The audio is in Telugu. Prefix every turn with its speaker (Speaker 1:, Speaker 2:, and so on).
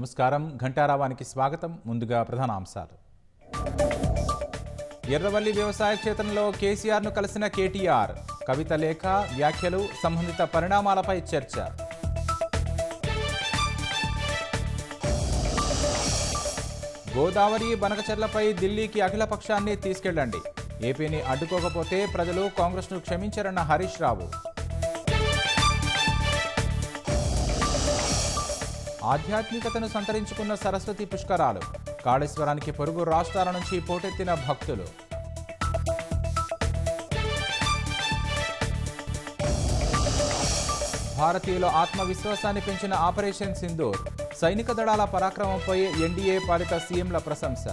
Speaker 1: నమస్కారం. ఘంటారావానికి స్వాగతం. ముందుగా ప్రధాన అంశాలు. ఎర్రవల్లి వ్యవసాయ క్షేత్రంలో కేసీఆర్ను కలిసిన కేటీఆర్. కవిత లేఖ, వ్యాఖ్యలు, సంబంధిత పరిణామాలపై చర్చ. గోదావరి బనకచెర్లపై ఢిల్లీకి అఖిలపక్షాన్ని తీసుకెళ్లండి. ఏపీని అడ్డుకోకపోతే ప్రజలు కాంగ్రెస్ను క్షమించారన్న హరీష్ రావు. ఆధ్యాత్మికతను సంతరించుకున్న సరస్వతి పుష్కరాలు. కాళేశ్వరానికి పొరుగు రాష్ట్రాల నుంచి పోటెత్తిన భక్తులు. భారతీయుల ఆత్మవిశ్వాసాన్ని పెంచిన ఆపరేషన్ సింధూర్. సైనిక దళాల పరాక్రమంపై ఎన్డీఏ పాలిత సీఎంల ప్రశంస.